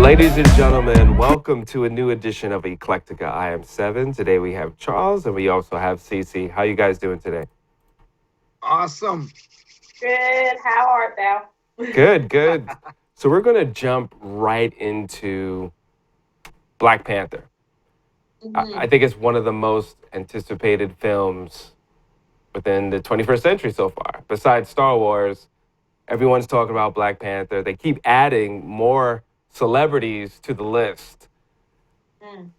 Ladies and gentlemen, welcome to a new edition of Eclecticka. I am Seven. Today we have Charles and we also have Cece. How you guys doing today? Awesome. Good. How art thou? Good, good. So we're going to jump right into Black Panther. I Hmm. think it's one of the most anticipated films within the 21st century so far. Besides Star Wars, everyone's talking about Black Panther. They keep adding more celebrities to the list. Mm.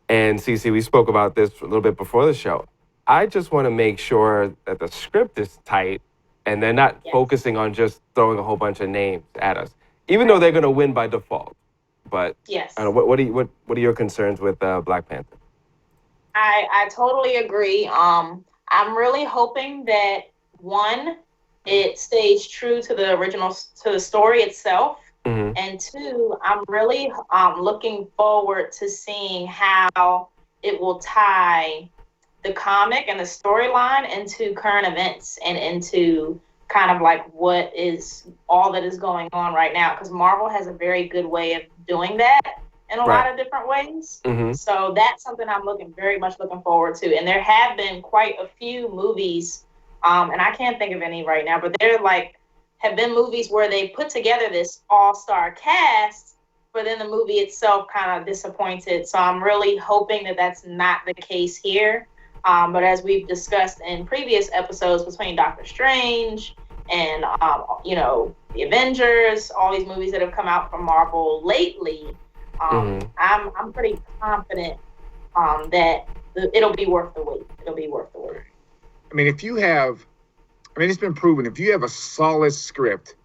And Cece, we spoke about this a little bit before the show. I just want to make sure that the script is tight and they're not Yes. focusing on just throwing a whole bunch of names at us, even though Right. they're going to win by default. But I don't Yes. know, what are your concerns with Black Panther? I totally agree. I'm really hoping that one, it stays true to the to the story itself, Hmm. and two, I'm really looking forward to seeing how it will tie the comic and the storyline into current events and into kind of like what is all that is going on right now, because Marvel has a very good way of doing that in a Right. lot of different ways. Hmm. So that's something I'm very much looking forward to. And there have been quite a few movies, and I can't think of any right now, but there like have been movies where they put together this all-star cast, but then the movie itself kind of disappointed. So I'm really hoping that that's not the case here. But as we've discussed in previous episodes between Doctor Strange and the Avengers, all these movies that have come out from Marvel lately, Hmm. I'm pretty confident that it'll be worth the wait. It'll be worth the wait. I mean, if you have, I mean, it's been proven, if you have a solid script,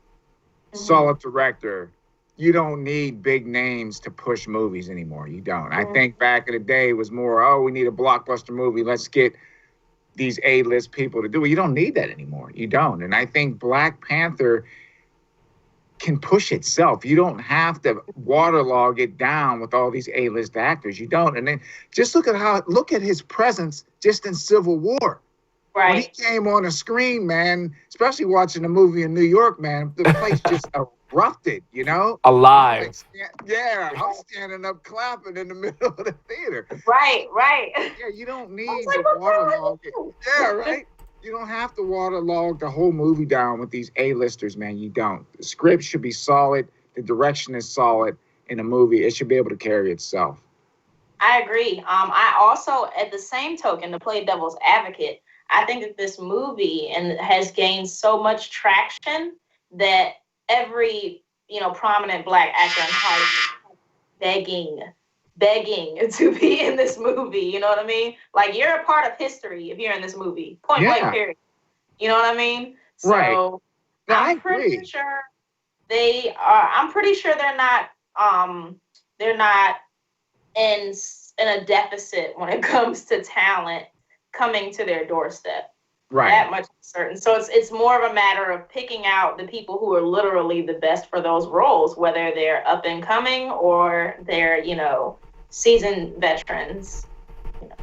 Hmm. solid director, you don't need big names to push movies anymore. You don't. I Hmm. think back in the day it was more, oh, we need a blockbuster movie. Let's get these A-list people to do it. You don't need that anymore. You don't. And I think Black Panther can push itself. You don't have to waterlog it down with all these A-list actors. You don't. And then just look at his presence just in Civil War. When he Right. came on the screen, man, especially watching the movie in New York, man, the place just erupted, you know? I'm like, Alive. yeah, I'm standing up clapping in the middle of the theater. Right. Right. Yeah, you don't I was need like, to what waterlog it. the Yeah, hell are right. You don't have to waterlog the whole movie down with these A-listers, man. You don't. The script should be solid. The direction is solid in a movie. It should be able to carry itself. I agree. I also, at the same token, to play devil's advocate, I think that this movie and has gained so much traction that every prominent black actor in Hollywood begging, begging to be in this movie. You know what I mean? Like you're a part of history if you're in this movie. Point blank. Yeah, Period. You know what I mean? right. So No, I I'm pretty agree. sure they are. I'm pretty sure they're not. They're not in a deficit when it comes to talent coming to their doorstep. Right. That much is certain. So it's more of a matter of picking out the people who are literally the best for those roles, whether they're up and coming or they're seasoned veterans.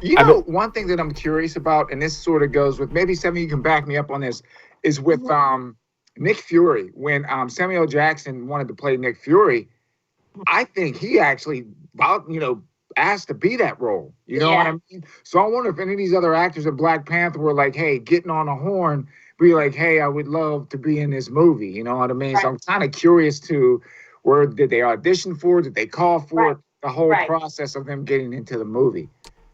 You I mean, know, one thing that I'm curious about, and this sort of goes with maybe some of you can back me up on this, is with Mhm. Nick Fury. When Samuel Jackson wanted to play Nick Fury, I think he actually asked to be that role. You know what Yeah. I mean? So I wonder if any of these other actors of Black Panther were like, hey, getting on a horn, be like, hey, I would love to be in this movie. You know what I mean? So Right. I'm kind of curious to where did they audition for? Did they call for Right. it? The whole Right. process of them getting into the movie.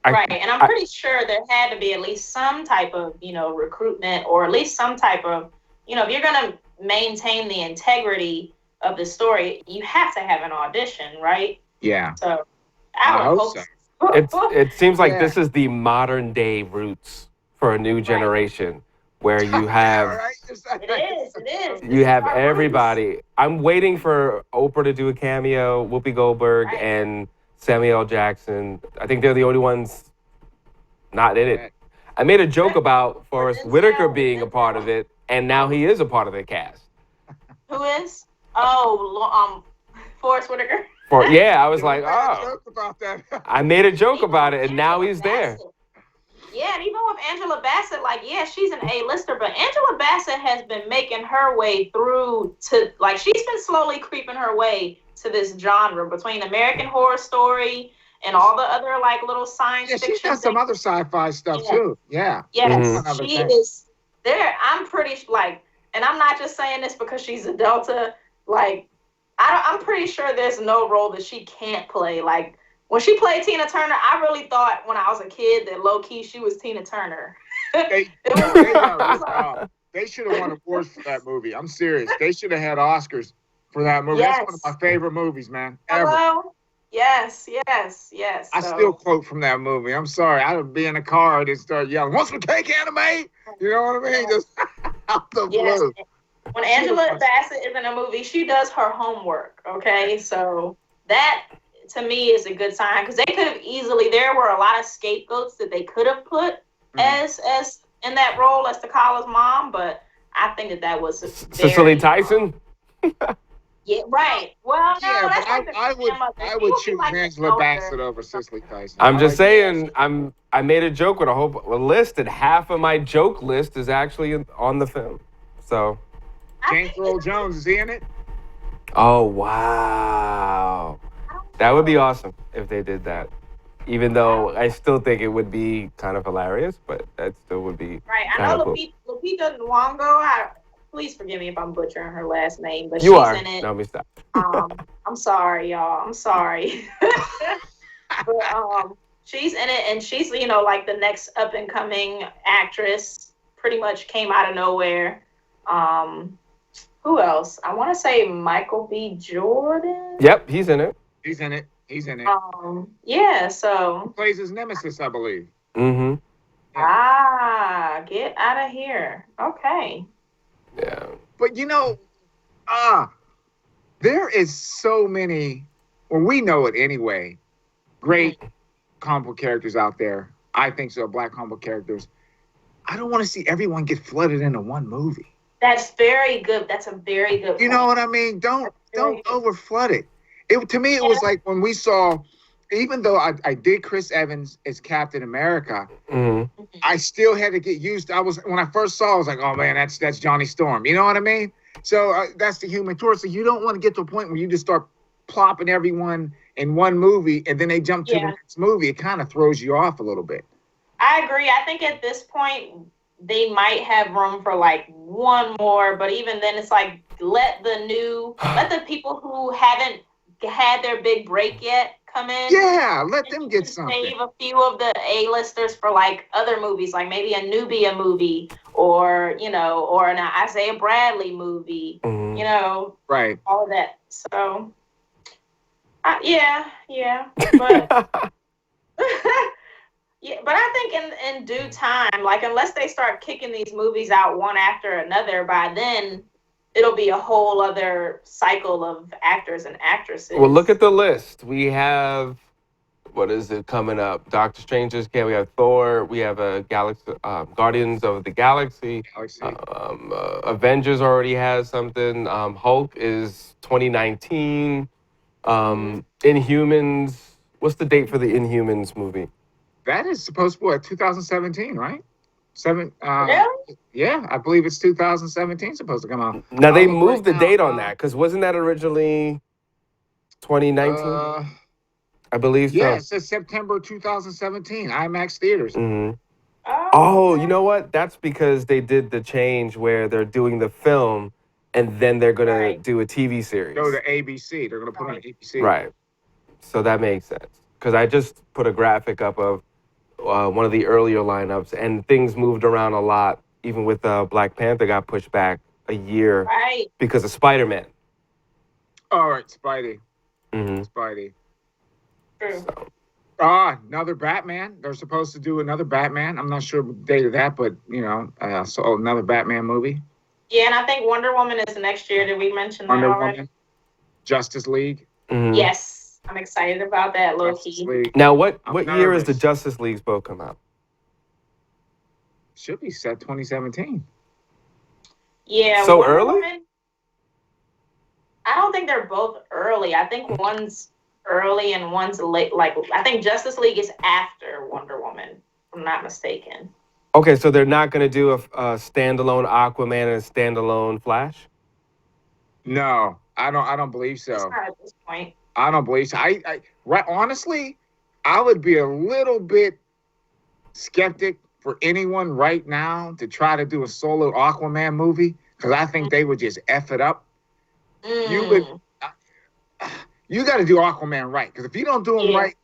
I, Right. And I'm I, pretty sure there had to be at least some type of, recruitment or at least some type of, if you're going to maintain the integrity of the story, you have to have an audition, right? Yeah, So I I would hope hope so. so. it seems like Yeah. this is the modern day roots for a new Right. generation where you Yeah, have right. It is. It is. you This is have our roots. everybody. I'm waiting for Oprah to do a cameo, Whoopi Goldberg Right. and Samuel L. Jackson. I think they're the only ones not in it. Yeah. I made a joke Right. about Or Forrest Whitaker Denzel. being a part of it, and now he is a part of the cast. Who is? Forrest Whitaker. I was You like, made a oh, joke about that. I made a joke Even about with it, and now Angela he's there. Bassett. Yeah, and even with Angela Bassett, like, yeah, she's an A-lister, but Angela Bassett has been making her way through to, like, she's been slowly creeping her way to this genre between American Horror Story and all the other, like, little science Yeah, she's fiction done some things. other sci-fi stuff Yeah. too. Yeah, she's Yes, done other she things. is there. I'm pretty, like, and I'm not just saying this because she's a Delta. Like, I'm pretty sure there's no role that she can't play. Like, when she played Tina Turner, I really thought when I was a kid that low key she was Tina Turner. They It was, they it was ripped off. They should have won awards for that movie. I'm serious. They should have had Oscars for that movie. That's one of my yes. favorite movies, man, ever. Hello. Yes. Yes. Yes. I still So quote from that movie. I'm sorry. I would be in a car and just start yelling, "What's with cake anime?" You know what I mean? yes. Just out the Yes. blue. When Should have Angela won. Bassett is in a movie, she does her homework. Okay, so that to me is a good sign because they could have easily. There were a lot of scapegoats that they could have put Mhm. as in that role as the college mom, but I think that was Cicely very Tyson. yeah, right. Well, no, Yeah, but that's like the I would grandmother. I She would would be choose like the Angela elder. Bassett over Cicely Tyson. I'm I just like. Yeah, saying. I made a joke with a list, and half of my joke list is actually on the film. So, I James think Earl Jones, is he in it? oh wow, I don't that would be know. awesome if they did that. Even I don't though I still think it would be kind of hilarious, but that still would be Right. I kind of know cool. Lupita Nyong'o. Please forgive me if I'm butchering her last name, but You she's are. in it. No, let me stop. I'm sorry, y'all. I'm sorry. But she's in it, and she's like the next up and coming actress. Pretty much came out of nowhere. Um, who else? I want to say Michael B. Jordan. Yep, he's in it. He's in it. He's in it. Yeah. He So plays his nemesis, I believe. Mm-hmm. Yeah. get out of here. Okay. Yeah. But ah, there is so many. Well, we know it anyway. Great comic book characters out there. I think so. Black comic book characters. I don't want to see everyone get flooded into one movie. That's very good. That's a very good You know point. what I mean? Don't Very good. over flood it. It to me, it Yeah. was like when we saw. Even though I did Chris Evans as Captain America, Mm-hmm. I still had to get used. I was when I first saw, I was like, "Oh man, that's Johnny Storm." You know what I mean? So that's the human torch. So you don't want to get to a point where you just start plopping everyone in one movie, and then they jump to the Yeah. next movie. It kind of throws you off a little bit. I agree. I think at this point they might have room for like one more, but even then it's like let the people who haven't had their big break yet come in. Yeah, let And them you get can something. save a few of the A-listers for like other movies, like maybe a Nubia movie or or an Isaiah Bradley movie, Mm-hmm. Right. all of that. So yeah, but yeah, but I think in due time, like unless they start kicking these movies out one after another, by then it'll be a whole other cycle of actors and Well, look actresses. at the list. We have what is it coming up? Doctor Strange's came. We have Thor. We have a Galaxy, Guardians of the Galaxy. Galaxy. Avengers already has something. Hulk is 2019. Mhm. Inhumans. What's the date for the Inhumans movie? That is supposed to be what, 2017, right? Seven. Really? Yeah, I believe it's 2017 supposed to come out. Now I'll they look right moved the now. date on that because wasn't that originally 2019? Uh, I believe yeah, so. it says September 2017, IMAX theaters. Hmm. Oh, Oh, you okay. know what? That's because they did the change where they're doing the film and then they're gonna Right, do a TV Go series. to ABC. They're going to put on right. ABC. Right. So that makes sense. Because I just put a graphic up of one of the earlier lineups, and things moved around a lot. Even with Black Panther got pushed back a year Right. because of Spider-Man. All right, Spidey. Hmm. Spidey. True. So Another Batman. They're supposed to do another Batman. I'm not sure the date of that, but so another Batman movie. Yeah, and I think Wonder Woman is next year. Did we mention that Wonder already? Woman, Justice League, hmm Yes. I'm excited about that, low Justice key. League. now, what I'm what year is the nervous. Justice League's book come out? Should be set 2017. Yeah, So Wonder early? Woman. early. I think one's early and one's late. Like I think Justice League is after Wonder Woman, if I'm not mistaken. Okay, so they're not going to do a standalone Aquaman and a standalone Flash? No, I don't believe It's so. not at this point. I don't believe so. Right, honestly, I would be a little bit skeptic for anyone right now to try to do a solo Aquaman movie because I think they would just F it up. You would, Mm, you got to do Aquaman right because if you don't do him yeah, right,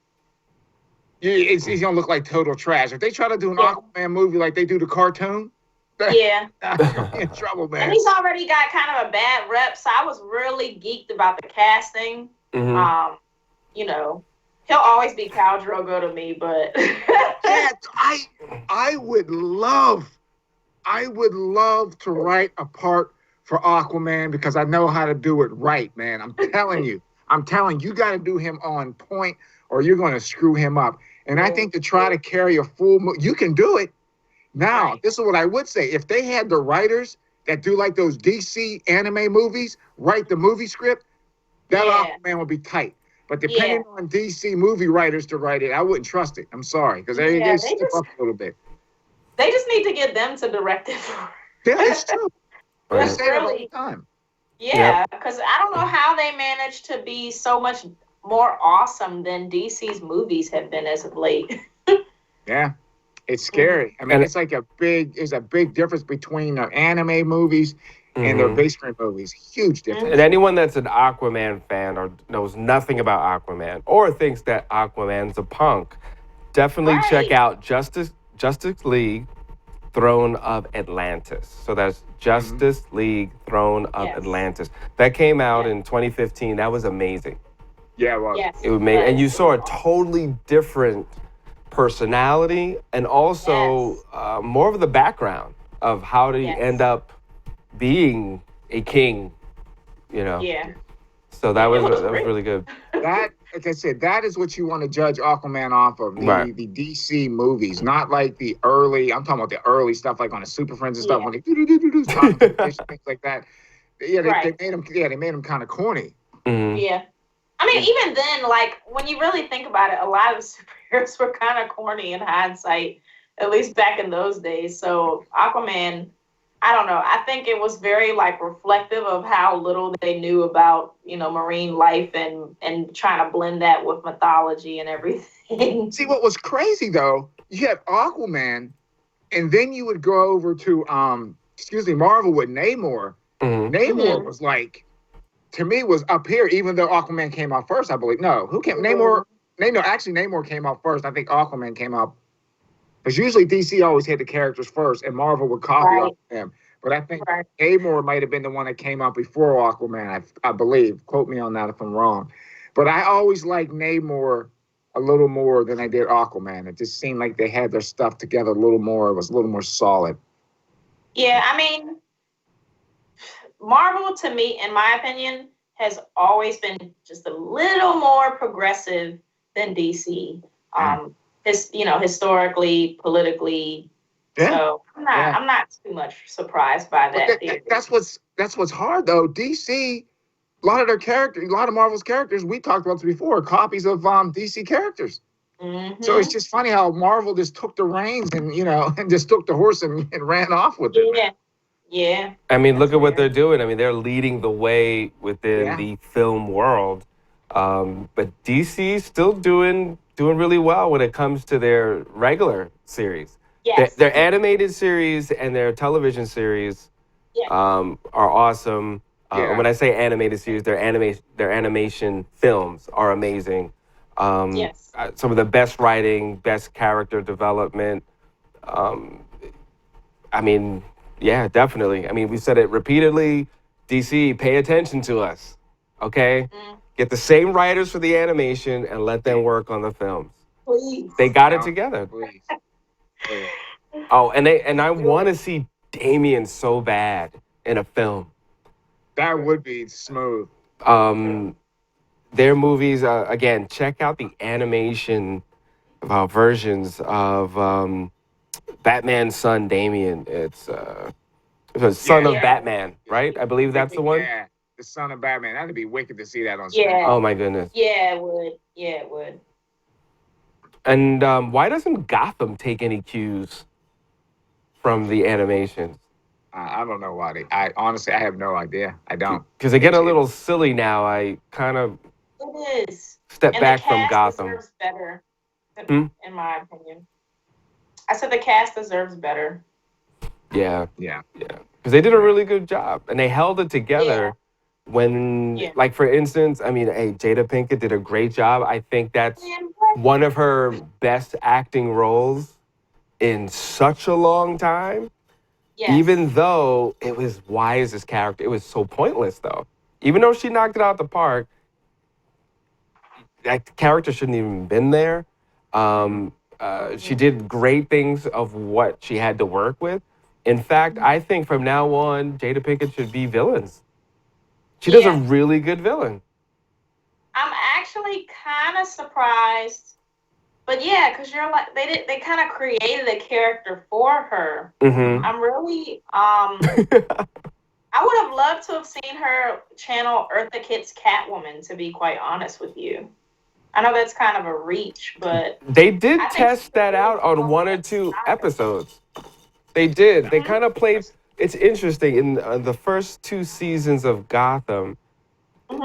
it's gonna look like total trash. If they try to do an yeah, Aquaman movie like they do the cartoon, yeah. you're in trouble, And man. he's already got kind of a bad rep, so I was really geeked about the casting. Hmm. You know, he'll always be Khal Drogo to me, but Yeah, I would love, I would love to write a part for Aquaman because I know how to do it right, man. I'm telling you, got to do him on point, or you're going to screw him up. And I think to try to carry a full, you can do it. Now, right. this is what I would say: if they had the writers that do like those DC anime movies write the movie script, that Yeah, Aquaman would be tight. But yeah, depending on DC movie writers to write it, I wouldn't trust it. I'm sorry because they yeah. slip up a little bit. They just need to get them to direct it. Yeah, it's true. We Right. say that all the Really, time. Yep. yeah, because I don't know how they managed to be so much more awesome than DC's movies have been as of late. Yeah, it's Mhm. scary. I mean, And it's like there's a big difference between their anime movies and their mhm. base screen movies. Huge And difference. anyone that's an Aquaman fan or knows nothing about Aquaman or thinks that Aquaman's a punk, definitely check Right. out Justice League Throne of Atlantis. So that's Hmm. Justice League Throne of Yes. Atlantis. That came out Yes. in 2015. That was amazing. Yeah, it was. Yes. It was It made, and was. you It saw was a awesome. totally different personality and also Yes. more of the background of how to end Yes. up being a king, you know. Yeah. So Yeah. It was that was great. really good. That, like I said, that is what you want to judge Aquaman off of Right. the DC movies, not like the early. I'm talking about the early stuff, like on the Super Friends and stuff Yeah. when they do talking to the fish and things like that. Yeah, they Right. made them. Yeah, they made them kind of corny. Hmm. Yeah. I mean, And even then, like when you really think about it, a lot of the superheroes were kind of corny in hindsight, at least back in those days. So Aquaman, I don't know. I think it was very like reflective of how little they knew about, marine life and trying to blend that with mythology and everything. see what was crazy though, you had Aquaman, and then you would go over to excuse me, Marvel with Namor. Hmm. Namor Hmm. was like, to me, was up here, even though Aquaman came out first, I believe. No, who came? Namor. Hmm. No, actually, Namor came out first. I think Aquaman came out because usually DC always had the characters first, and Marvel would copy off Right. of them. But I think Right. Namor might have been the one that came out before Aquaman. I believe. Quote me on that if I'm wrong. But I always liked Namor a little more than I did Aquaman. It just seemed like they had their stuff together a little more. It was a little more solid. Yeah. I mean, Marvel, to me, in my opinion, has always been just a little more progressive than DC. Yeah. Historically, politically. Yeah. So I'm not Yeah. I'm not too much surprised by But that theory. that's what's hard though. DC, a lot of their characters, a lot of Marvel's characters, we talked about this before, are copies of DC characters. So it's Hmm. just funny how Marvel just took the reins and and just took the horse and ran off with it, man. Yeah, yeah, I mean, that's look at what fair. they're doing. I mean, they're leading the way within Yeah. the film world. But DC's still doing really well when it comes to their regular series. Yes, Their animated series and their television series yeah, are awesome. And Yeah. when I say animated series, their animation films are amazing. yes, Some of the best writing, best character development. Um, I mean, yeah, definitely. I mean, we said it repeatedly. DC, pay attention to us, okay? mm, Get the same writers for the animation and let them work on the films. please. They got it No, together. please. Please. Oh, and I Do want it. to see Damien so bad in a film. That would be smooth. Um, their movies, again, check out the animation versions of Batman's son Damien. It's the son Yeah. of Yeah, Batman, right? I believe Yeah. that's the one. Yeah. the son of Batman. That'd be wicked to see that on screen. Yeah. Oh my goodness. Yeah, it would. Yeah, it would. And why doesn't Gotham take any cues from the animations? I don't know why I honestly, I have no idea. I don't. Because they get a It's- little silly now. I kind of It is. step And the back from cast Gotham. deserves better, Hmm? in my opinion. I said the cast deserves better. Yeah, Yeah. because they did a really good job, and they held it together. When, Yeah. like for instance, I mean, hey, Jada Pinkett did a great job. I think that's Man, one of her best acting roles in such a long time. yes. Even though it was, why is this character? It was so pointless though. Even though she knocked it out the park, that character shouldn't even been there. She did great things of what she had to work with. In fact, I think from now on, Jada Pinkett should be villains. She does a Yeah. really good villain. I'm actually kind of surprised, but yeah, because you're like they kind of created a character for her. Mm-hmm. I'm really I would have loved to have seen her channel Eartha Kitt's Catwoman. To be quite honest with you, I know that's kind of a reach, but They did I think test she that really out on belongs one in or that two style. episodes. They did. They Mhm. kind of played. It's interesting. In the first two seasons of Gotham,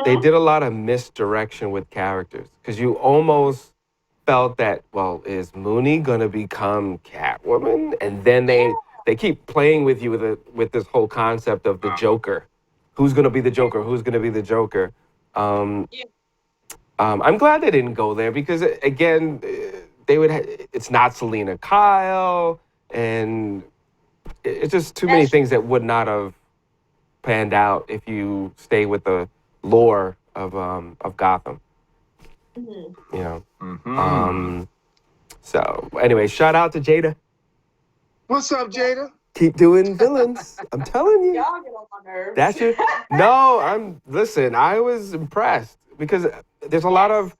they Mhm. did a lot of misdirection with characters because you almost felt that, well, is Mooney gonna become Catwoman? And then they keep playing with you with this whole concept of the Joker. Who's gonna be the Joker? Who's gonna be the Joker? Um, Yeah. I'm glad they didn't go there because again, they would. It's not Selena Kyle, and it's just too many That's things that would not have panned out if you stay with the lore of Gotham. mhm. You know. Mhm. So anyway, shout out to Jada. What's up, Jada? Keep doing villains. I'm telling you. Y'all get on my nerves. That's your no, listen, I was impressed because there's a lot of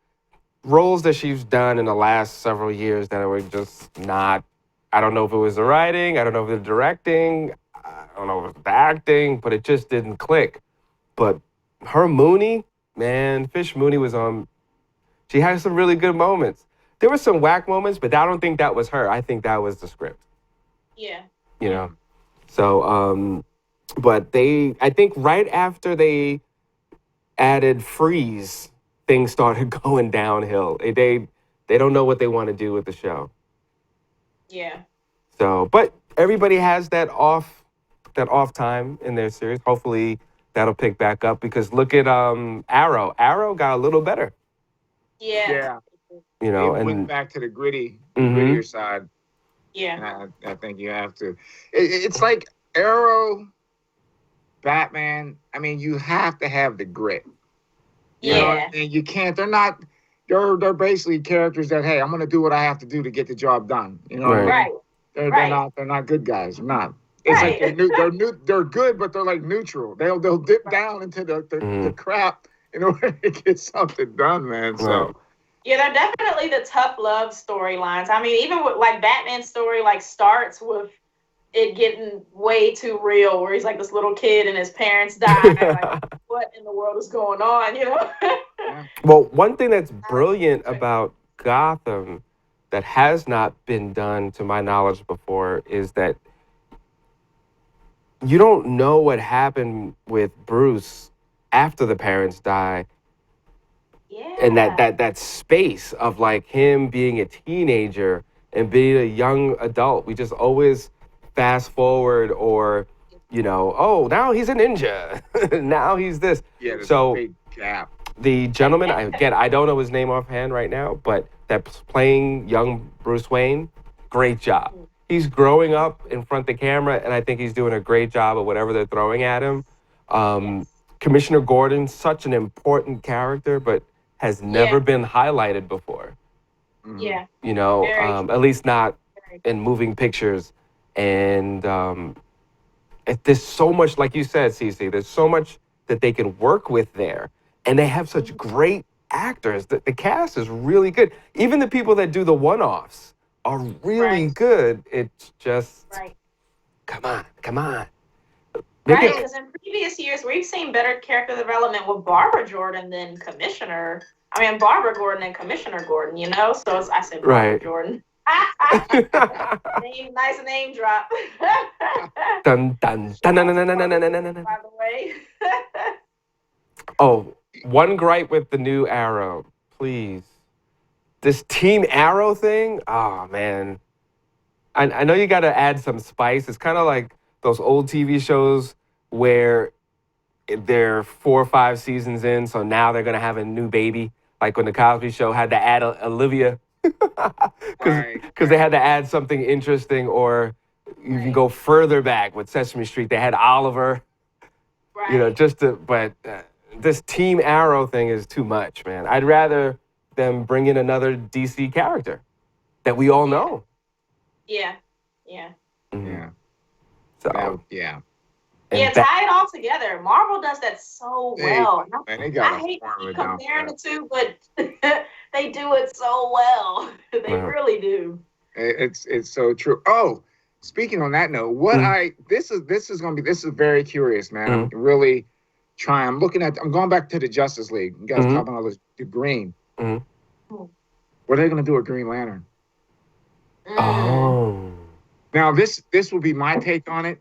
roles that she's done in the last several years that were just not. I don't know if it was the writing, I don't know if it was the directing, I don't know if it was the acting, but it just didn't click. But her Mooney, man, Fish Mooney was on. She had some really good moments. There were some whack moments, but I don't think that was her. I think that was the script. Yeah. You know. So, but I think right after they added Freeze, things started going downhill. They don't know what they want to do with the show. Yeah. So, but everybody has that off time in their series. Hopefully that'll pick back up because look at Arrow. Arrow got a little better, Yeah. Yeah. you know, It went and back to the gritty, Mhm. grittier side. Yeah. And I think you have to. It's like Arrow, Batman. I mean, you have to have the grit. You know what Yeah. I mean? You can't. They're not. They're basically characters that, hey, I'm going to do what I have to do to get the job done. You know what I mean? Right. Right. They're Right. they're not good guys. They're not. It's like Right. they're good, but they're like neutral. They'll dip down into the Mhm. crap in order to get something done, man. So Right. Yeah, they're definitely the tough love storylines. I mean, even with like Batman's story, like starts with it getting way too real, where he's like this little kid and his parents die. Like, what in the world is going on? You know? yeah. Well, one thing that's brilliant about Gotham that has not been done to my knowledge before is that you don't know what happened with Bruce after the parents die, Yeah. and that space of like him being a teenager and being a young adult. We just always fast forward or oh, now he's a ninja. Now he's this. Yeah, there's a So big gap. the gentleman, I don't know his name offhand right now, but that's playing young Bruce Wayne, great job. He's growing up in front of the camera, and I think he's doing a great job of whatever they're throwing at him. Yes. Commissioner Gordon, such an important character, but has never Yeah. been highlighted before. Mhm. Yeah. Very At least not Very in moving pictures. And there's so much, like you said, Cece, there's so much that they can work with there. And they have such great actors. The cast is really good. Even the people that do the one-offs are really Right. good. It's just, Right. come on. Make Right, it because in previous years we've seen better character development with Barbara Jordan than Commissioner. I mean, Barbara Gordon and Commissioner Gordon. You know, so I said Barbara right. Jordan. Nice name drop. Dun dun dun Shout dun out dun to dun dun Barbara dun dun Jordan, dun dun. by the way. Oh, one gripe with the new Arrow, please. This Team Arrow thing. Oh man, I know you got to add some spice. It's kind of like those old TV shows where they're 4 or 5 seasons in, so now they're gonna have a new baby. Like when the Cosby Show had to add Olivia, because Right, they right. had to add something interesting, or you can Right, go further back with Sesame Street. They had Oliver, right. just to. But this Team Arrow thing is too much, man. I'd rather them bring in another DC character that we all Yeah, know. yeah, yeah. Mhm. Yeah. So Yeah. Yeah, and that tie it all together. Marvel does that so They well. man, they I got a hate to formula keep down comparing there. the two, but they do it so well. They really do. It's so true. Oh, speaking on that note, what mm, I this is very curious, man. I'm mm, really trying. I'm going back to the Justice League. You guys mm, talking about the Green. mm. What are they going to do with Green Lantern? Mm. Oh, Now, this will be my take on it.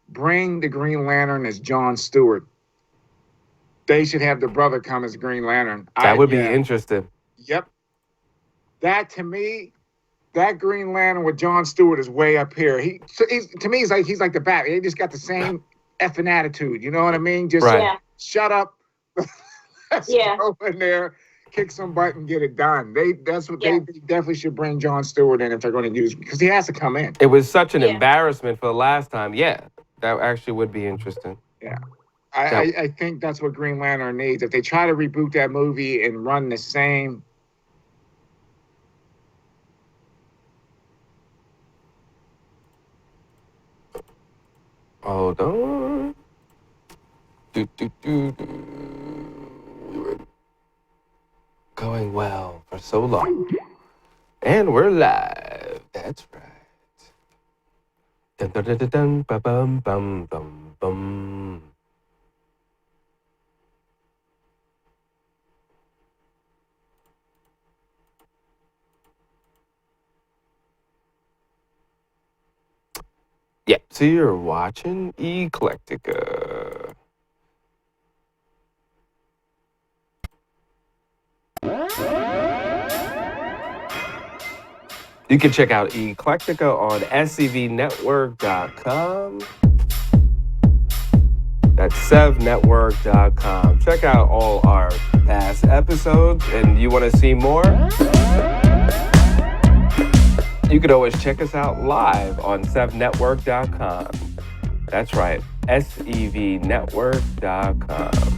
Bring the Green Lantern as John Stewart. They should have the brother come as Green Lantern. that would be Yeah, interesting. yep. That to me, that Green Lantern with John Stewart is way up here. He's to me, he's like the Bat. He just got the same effing attitude. You know what I mean? Just Right. Yeah, shut up. Let's yeah, go in there, kick some butt, and get it done. That's what yeah, they definitely should bring John Stewart in if they're going to use because he has to come in. It was such an yeah, embarrassment for the last time. Yeah, that actually would be interesting. Yeah. That I think that's what Green Lantern needs. If they try to reboot that movie and run the same, hold on. Do. We were going well for so long, and we're live. That's right. Dun dun dun dun dun ba bum bum bum bum. Yeah, so you're watching Eclecticka. You can check out Eclecticka on SCVnetwork.com. That's sevnetwork.com. Check out all our past episodes, and you want to see more? You could always check us out live on sevnetwork.com. That's right, SEVnetwork.com.